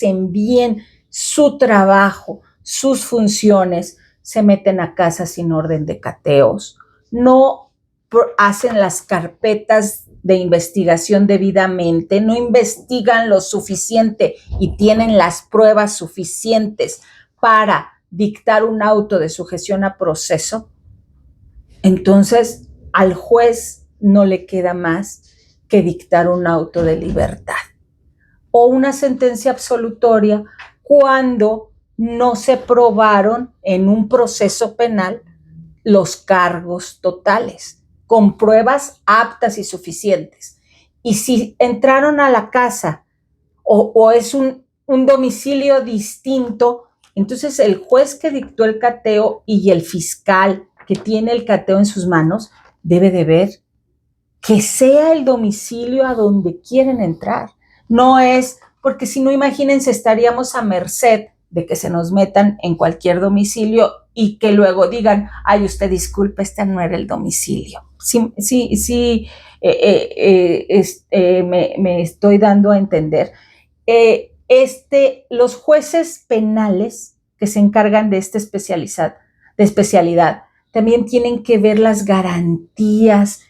hacen bien su trabajo, sus funciones, se meten a casa sin orden de cateos, no hacen las carpetas de investigación debidamente, no investigan lo suficiente y tienen las pruebas suficientes para dictar un auto de sujeción a proceso, entonces al juez no le queda más que dictar un auto de libertad o una sentencia absolutoria cuando no se probaron en un proceso penal los cargos totales, con pruebas aptas y suficientes. Y si entraron a la casa o es un domicilio distinto, entonces el juez que dictó el cateo y el fiscal que tiene el cateo en sus manos debe de ver que sea el domicilio a donde quieren entrar. No es, porque si no, imagínense, estaríamos a merced de que se nos metan en cualquier domicilio y que luego digan, ay, usted disculpe, este no era el domicilio. Sí, me estoy dando a entender. Los jueces penales que se encargan de esta especialidad también tienen que ver las garantías,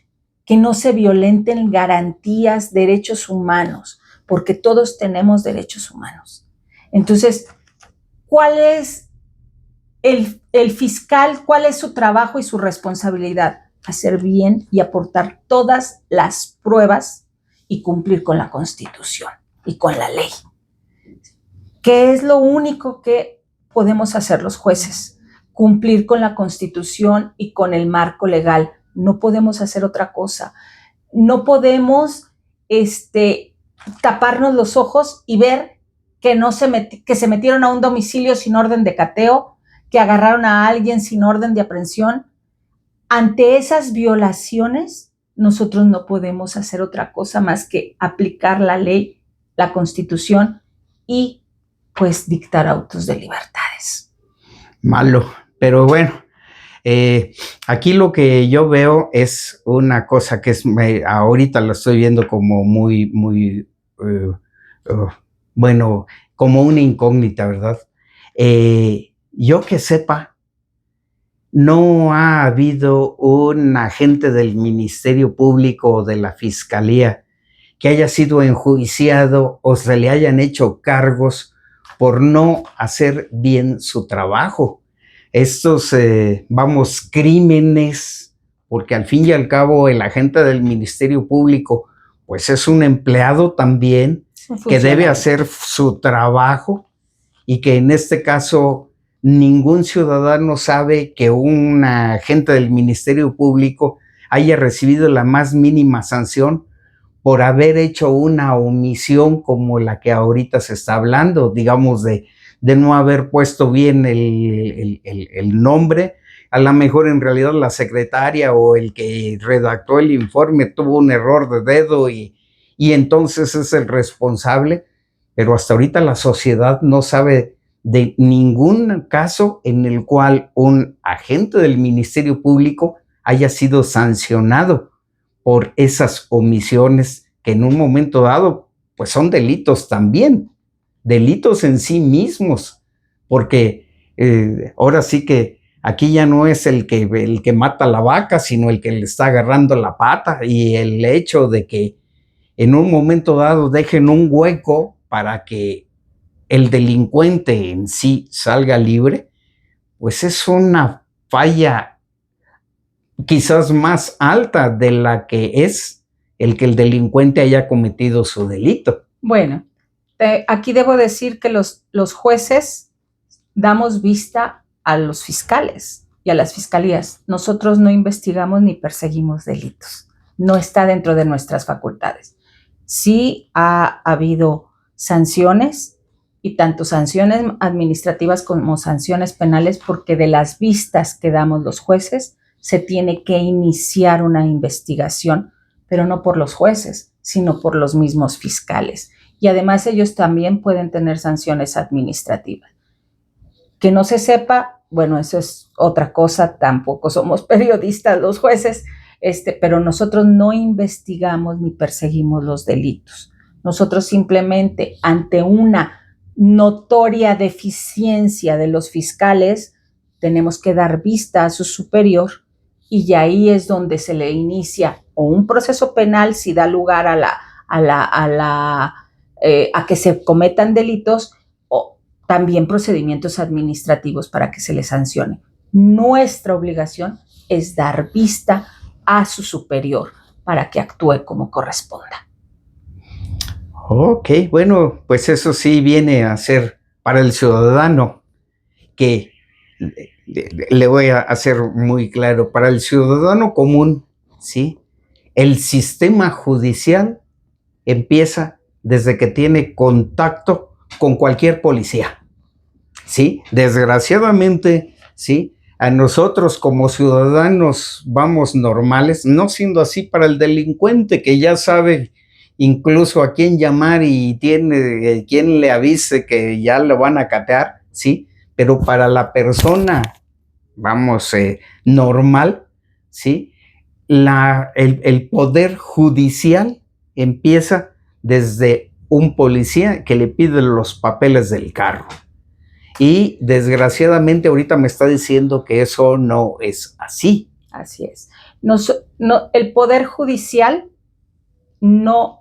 que no se violenten garantías, derechos humanos, porque todos tenemos derechos humanos. Entonces, ¿cuál es el fiscal? ¿Cuál es su trabajo y su responsabilidad? Hacer bien y aportar todas las pruebas y cumplir con la Constitución y con la ley. ¿Qué es lo único que podemos hacer los jueces? Cumplir con la Constitución y con el marco legal. No podemos hacer otra cosa. No podemos taparnos los ojos y ver que se metieron a un domicilio sin orden de cateo, que agarraron a alguien sin orden de aprehensión. Ante esas violaciones, nosotros no podemos hacer otra cosa más que aplicar la ley, la Constitución y pues dictar autos de libertades. Malo, pero bueno. Aquí lo que yo veo es una cosa que ahorita lo estoy viendo como muy, bueno, como una incógnita, ¿verdad? Yo que sepa, no ha habido un agente del Ministerio Público o de la Fiscalía que haya sido enjuiciado o se le hayan hecho cargos por no hacer bien su trabajo. Estos, crímenes, porque al fin y al cabo el agente del Ministerio Público, pues es un empleado también que debe hacer su trabajo y que en este caso ningún ciudadano sabe que un agente del Ministerio Público haya recibido la más mínima sanción por haber hecho una omisión como la que ahorita se está hablando, digamos de no haber puesto bien el nombre. A lo mejor en realidad la secretaria o el que redactó el informe tuvo un error de dedo y entonces es el responsable, pero hasta ahorita la sociedad no sabe de ningún caso en el cual un agente del Ministerio Público haya sido sancionado por esas omisiones que en un momento dado pues son delitos también. Delitos en sí mismos, porque ahora sí que aquí ya no es el que mata la vaca, sino el que le está agarrando la pata, y el hecho de que en un momento dado dejen un hueco para que el delincuente en sí salga libre, pues es una falla quizás más alta de la que es el que el delincuente haya cometido su delito. Bueno, aquí debo decir que los jueces damos vista a los fiscales y a las fiscalías. Nosotros no investigamos ni perseguimos delitos. No está dentro de nuestras facultades. Sí ha habido sanciones, y tanto sanciones administrativas como sanciones penales, porque de las vistas que damos los jueces se tiene que iniciar una investigación, pero no por los jueces, sino por los mismos fiscales. Y además ellos también pueden tener sanciones administrativas. Que no se sepa, bueno, eso es otra cosa, tampoco somos periodistas los jueces, pero nosotros no investigamos ni perseguimos los delitos. Nosotros simplemente ante una notoria deficiencia de los fiscales, tenemos que dar vista a su superior y ahí es donde se le inicia o un proceso penal si da lugar a que se cometan delitos, o también procedimientos administrativos para que se les sancione. Nuestra obligación es dar vista a su superior para que actúe como corresponda. Ok, bueno, pues eso sí viene a ser para el ciudadano, que le voy a hacer muy claro, para el ciudadano común, ¿sí? El sistema judicial empieza desde que tiene contacto con cualquier policía, ¿sí? Desgraciadamente, ¿sí? A nosotros como ciudadanos vamos normales, no siendo así para el delincuente que ya sabe incluso a quién llamar y tiene quien le avise que ya lo van a catear, ¿sí? Pero para la persona, vamos, normal, ¿sí? El poder judicial empieza desde un policía que le pide los papeles del carro. Y desgraciadamente ahorita me está diciendo que eso no es así. Así es. El poder judicial no,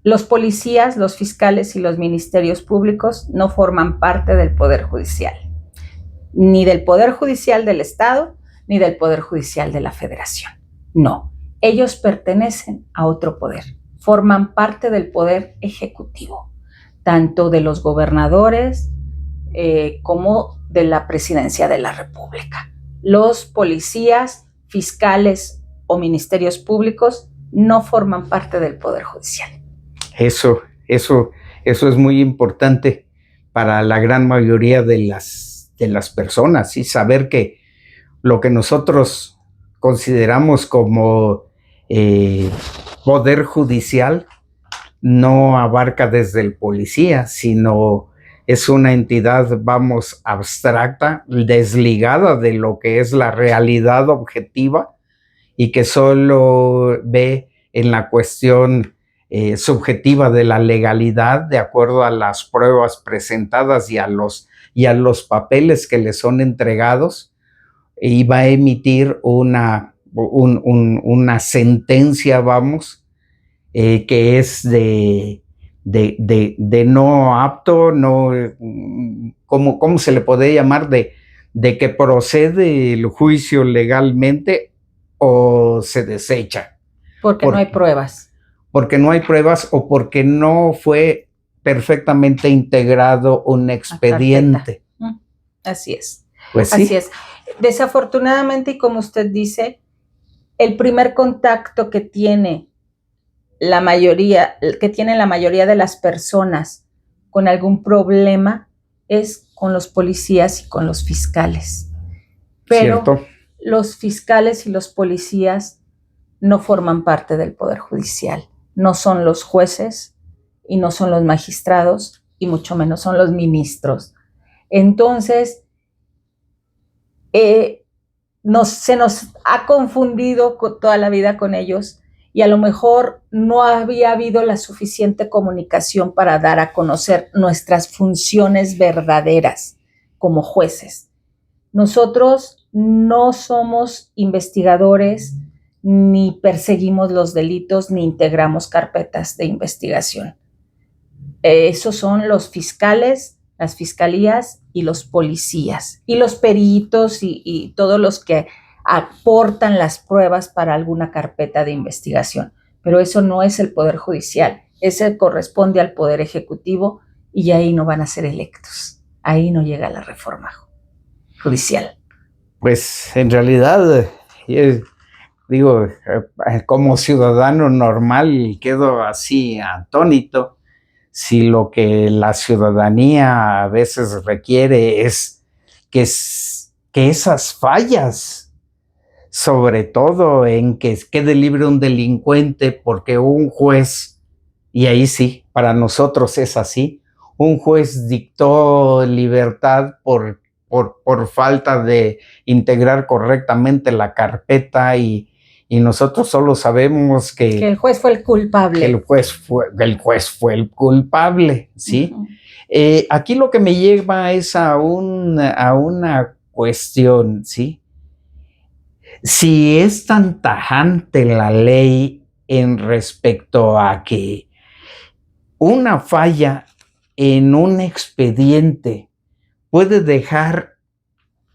los policías, los fiscales y los ministerios públicos no forman parte del poder judicial, ni del poder judicial del Estado, ni del poder judicial de la Federación. No, ellos pertenecen a otro poder, forman parte del poder ejecutivo, tanto de los gobernadores como de la presidencia de la República. Los policías, fiscales o ministerios públicos no forman parte del poder judicial. Eso es muy importante para la gran mayoría de las personas, y saber que lo que nosotros consideramos como poder judicial no abarca desde el policía, sino es una entidad, vamos, abstracta, desligada de lo que es la realidad objetiva y que solo ve en la cuestión subjetiva de la legalidad de acuerdo a las pruebas presentadas y a los papeles que le son entregados, y va a emitir una sentencia, vamos, que es de no apto, no, ¿cómo se le puede llamar? De que procede el juicio legalmente o se desecha. Porque no hay pruebas. Porque no hay pruebas o porque no fue perfectamente integrado un expediente. Así es. Pues sí. Así es. Desafortunadamente, y como usted dice, el primer contacto que tiene la mayoría de las personas con algún problema es con los policías y con los fiscales. Pero cierto, los fiscales y los policías no forman parte del Poder Judicial. No son los jueces y no son los magistrados y mucho menos son los ministros. Entonces, se nos ha confundido toda la vida con ellos y a lo mejor no había habido la suficiente comunicación para dar a conocer nuestras funciones verdaderas como jueces. Nosotros no somos investigadores, ni perseguimos los delitos, ni integramos carpetas de investigación. Esos son los fiscales, las fiscalías y los policías, y los peritos y todos los que aportan las pruebas para alguna carpeta de investigación. Pero eso no es el Poder Judicial, ese corresponde al Poder Ejecutivo y ahí no van a ser electos. Ahí no llega la reforma judicial. Pues en realidad, digo, como ciudadano normal quedo así atónito si lo que la ciudadanía a veces requiere es que esas fallas, sobre todo en que quede libre un delincuente porque un juez, y ahí sí, para nosotros es así, un juez dictó libertad por falta de integrar correctamente la carpeta y nosotros solo sabemos que el juez fue el culpable. El juez fue el culpable, ¿sí? Uh-huh. Aquí lo que me lleva es a una cuestión, ¿sí? Si es tan tajante la ley en respecto a que una falla en un expediente puede dejar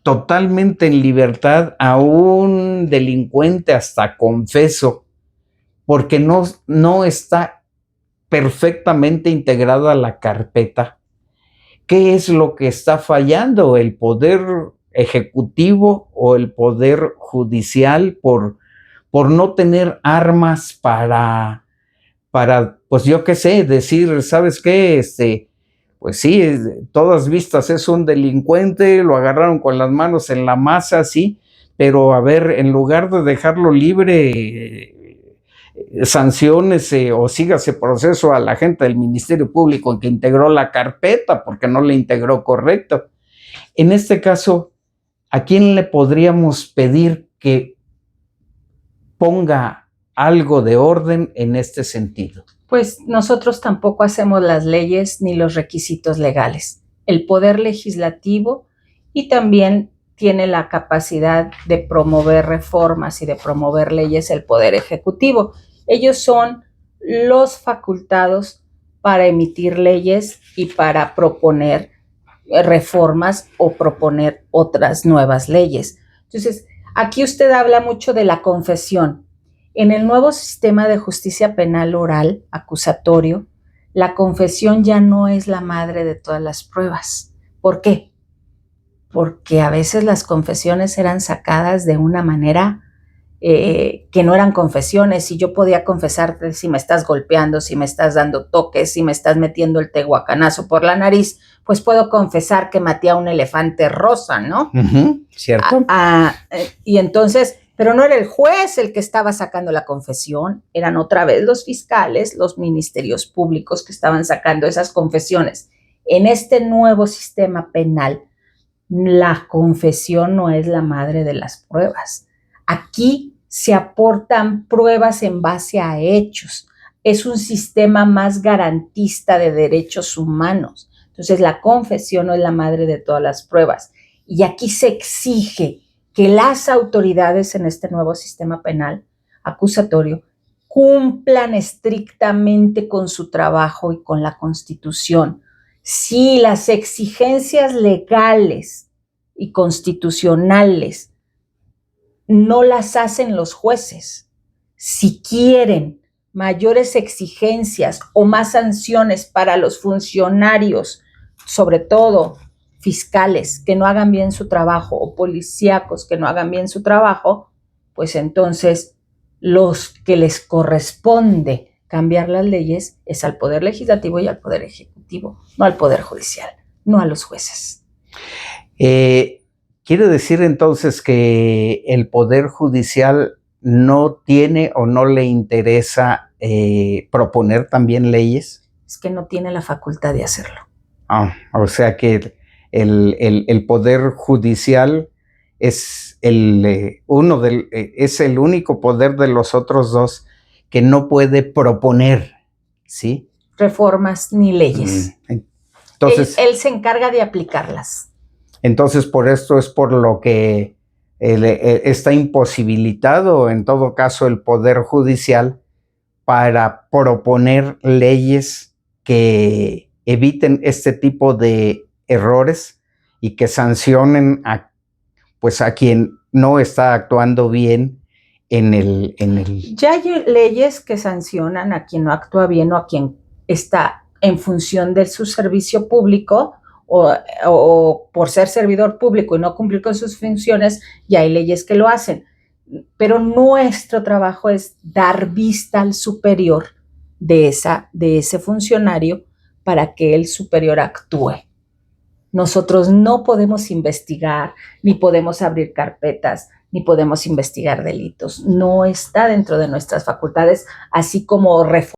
totalmente en libertad a un delincuente hasta confeso, porque no está perfectamente integrada la carpeta. ¿Qué es lo que está fallando? ¿El poder ejecutivo o el poder judicial por no tener armas para, pues yo qué sé, decir, ¿sabes qué? Pues sí, todas vistas es un delincuente, lo agarraron con las manos en la masa, sí, pero a ver, en lugar de dejarlo libre, sanciones o sígase proceso a la gente del Ministerio Público en que integró la carpeta porque no le integró correcto. En este caso, ¿a quién le podríamos pedir que ponga algo de orden en este sentido? Pues nosotros tampoco hacemos las leyes ni los requisitos legales. El Poder Legislativo y también tiene la capacidad de promover reformas y de promover leyes el Poder Ejecutivo. Ellos son los facultados para emitir leyes y para proponer reformas o proponer otras nuevas leyes. Entonces, aquí usted habla mucho de la confesión. En el nuevo sistema de justicia penal oral acusatorio, la confesión ya no es la madre de todas las pruebas. ¿Por qué? Porque a veces las confesiones eran sacadas de una manera que no eran confesiones, y yo podía confesarte si me estás golpeando, si me estás dando toques, si me estás metiendo el tehuacanazo por la nariz, pues puedo confesar que maté a un elefante rosa, ¿no? ¿Cierto? Y entonces, pero no era el juez el que estaba sacando la confesión, eran otra vez los fiscales, los ministerios públicos que estaban sacando esas confesiones. En este nuevo sistema penal, la confesión no es la madre de las pruebas. Aquí se aportan pruebas en base a hechos. Es un sistema más garantista de derechos humanos. Entonces, la confesión no es la madre de todas las pruebas. Y aquí se exige que las autoridades en este nuevo sistema penal acusatorio cumplan estrictamente con su trabajo y con la Constitución. Si las exigencias legales y constitucionales no las hacen los jueces, si quieren mayores exigencias o más sanciones para los funcionarios, sobre todo fiscales que no hagan bien su trabajo o policíacos que no hagan bien su trabajo, pues entonces los que les corresponde cambiar las leyes es al Poder Legislativo y al Poder Ejecutivo, no al Poder Judicial, no a los jueces. ¿Quiere decir entonces que el Poder Judicial no tiene o no le interesa proponer también leyes? Es que no tiene la facultad de hacerlo. O sea que el Poder Judicial es es el único poder de los otros dos que no puede proponer, ¿sí? Reformas ni leyes. Entonces, él se encarga de aplicarlas. Entonces, por esto es por lo que está imposibilitado, en todo caso, el Poder Judicial para proponer leyes que eviten este tipo de errores y que sancionen a quien no está actuando bien en el... Ya hay leyes que sancionan a quien no actúa bien o a quien está en función de su servicio público o por ser servidor público y no cumplir con sus funciones, y hay leyes que lo hacen. Pero nuestro trabajo es dar vista al superior de ese funcionario para que el superior actúe. Nosotros no podemos investigar, ni podemos abrir carpetas, ni podemos investigar delitos. No está dentro de nuestras facultades, así como reformar